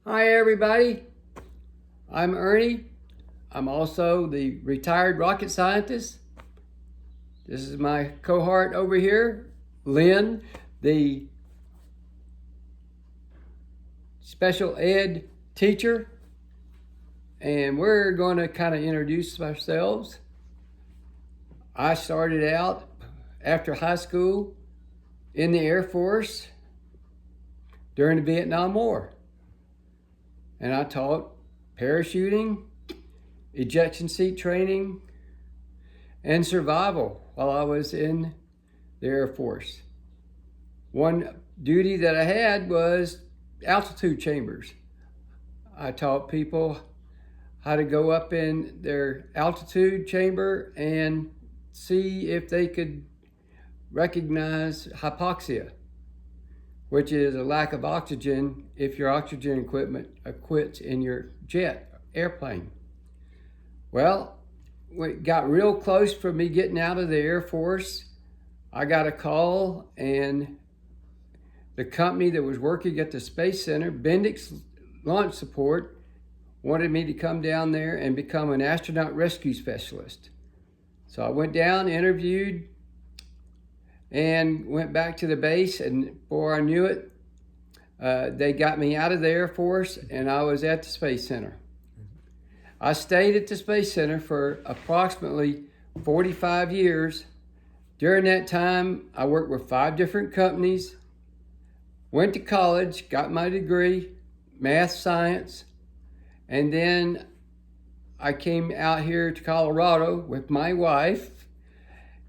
Hi everybody, I'm Ernie. I'm also the retired rocket scientist. This is my cohort over here, Lynn, the special ed teacher. And we're going to kind of introduce ourselves. I started out after high school in the Air Force during the Vietnam War. And I taught parachuting, ejection seat training, and survival while I was in the Air Force. One duty that I had was altitude chambers. I taught people how to go up in their altitude chamber and see if they could recognize hypoxia, which is a lack of oxygen if your oxygen equipment quits in your jet airplane. Well, when it got real close for me getting out of the Air Force, I got a call, and the company that was working at the Space Center, Bendix Launch Support, wanted me to come down there and become an astronaut rescue specialist. So I went down, interviewed, and went back to the base, and before I knew it, they got me out of the Air Force, and I was at the Space Center. I stayed at the Space Center for approximately 45 years. During that time, I worked with 5 different companies, went to college, got my degree, math, science, and then I came out here to Colorado with my wife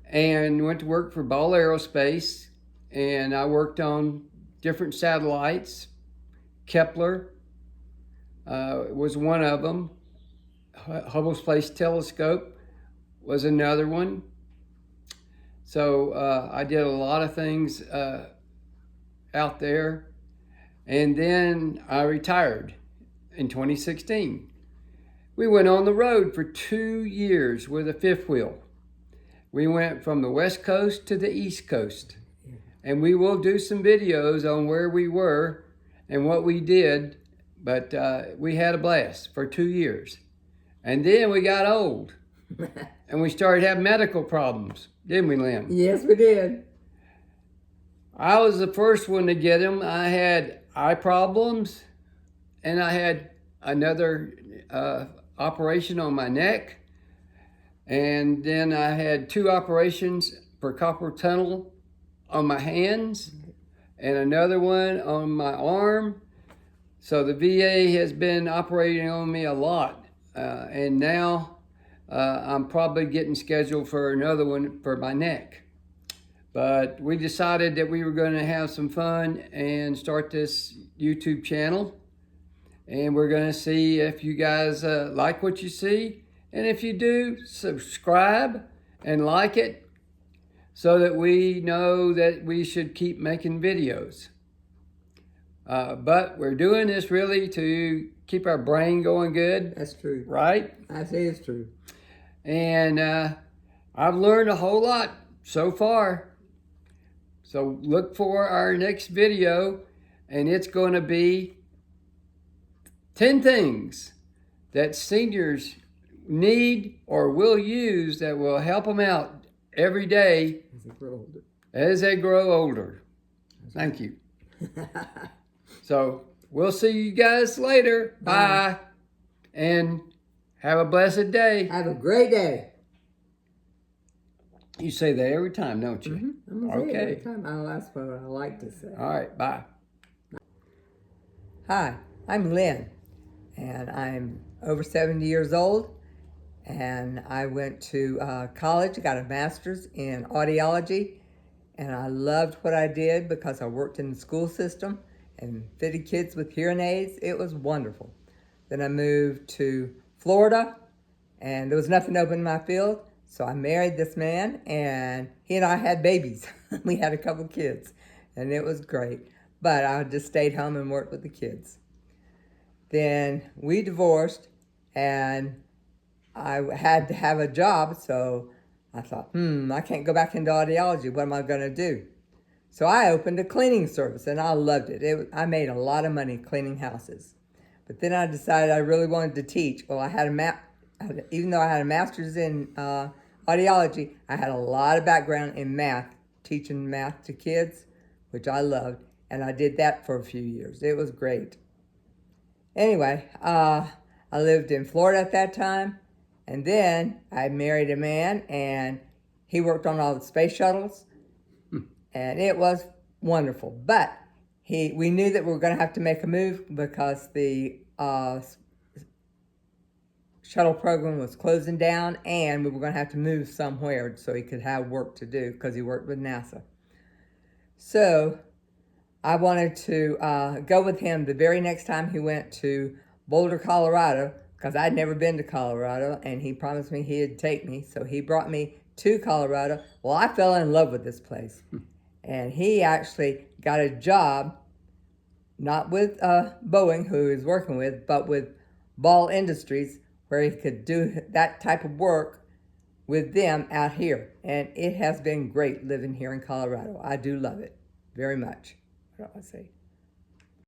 and went to work for Ball Aerospace, and I worked on different satellites. Kepler was one of them. Hubble Space Telescope was another one. So I did a lot of things out there. And then I retired in 2016. We went on the road for 2 years with a fifth wheel. We went from the West Coast to the East Coast. And we will do some videos on where we were and what we did. But we had a blast for 2 years. And then we got old. And we started having medical problems, didn't we, Lynn? Yes, we did. I was the first one to get them. I had eye problems, and I had another operation on my neck. And then I had 2 operations for carpal tunnel on my hands and another one on my arm. So the VA has been operating on me a lot. And now I'm probably getting scheduled for another one for my neck. But we decided that we were going to have some fun and start this YouTube channel. And we're going to see if you guys like what you see. And if you do, subscribe and like it so that we know that we should keep making videos. But we're doing this really to keep our brain going good. That's true. Right? I say it's true. And I've learned a whole lot so far. So look for our next video, and it's going to be 10 things that seniors need or will use that will help them out every day as they grow older. Thank you. So we'll see you guys later. Bye. And have a blessed day. Have a great day. You say that every time, don't you? Mm-hmm. I'm okay. Every time. That's what I like to say. All right. Bye. Hi, I'm Lynn, and I'm over 70 years old, and I went to college, got a master's in audiology, and I loved what I did because I worked in the school system and fitted kids with hearing aids. It was wonderful. Then I moved to Florida, and there was nothing open in my field, so I married this man, and he and I had babies. We had a couple kids, and it was great. But I just stayed home and worked with the kids. Then we divorced, and I had to have a job, so I thought, I can't go back into audiology. What am I going to do? So I opened a cleaning service, and I loved it. I made a lot of money cleaning houses. But then I decided I really wanted to teach. Well, even though I had a master's in audiology, I had a lot of background in math, teaching math to kids, which I loved. And I did that for a few years. It was great. Anyway, I lived in Florida at that time. And then I married a man, and he worked on all the space shuttles. And it was wonderful. But we knew that we were going to have to make a move because the shuttle program was closing down, and we were going to have to move somewhere so he could have work to do because he worked with NASA. So I wanted to go with him the very next time he went to Boulder, Colorado, because I'd never been to Colorado, and he promised me he'd take me. So he brought me to Colorado. Well, I fell in love with this place. And he actually got a job, not with Boeing, who he was working with, but with Ball Industries, where he could do that type of work with them out here. And it has been great living here in Colorado. I do love it very much. What do I say?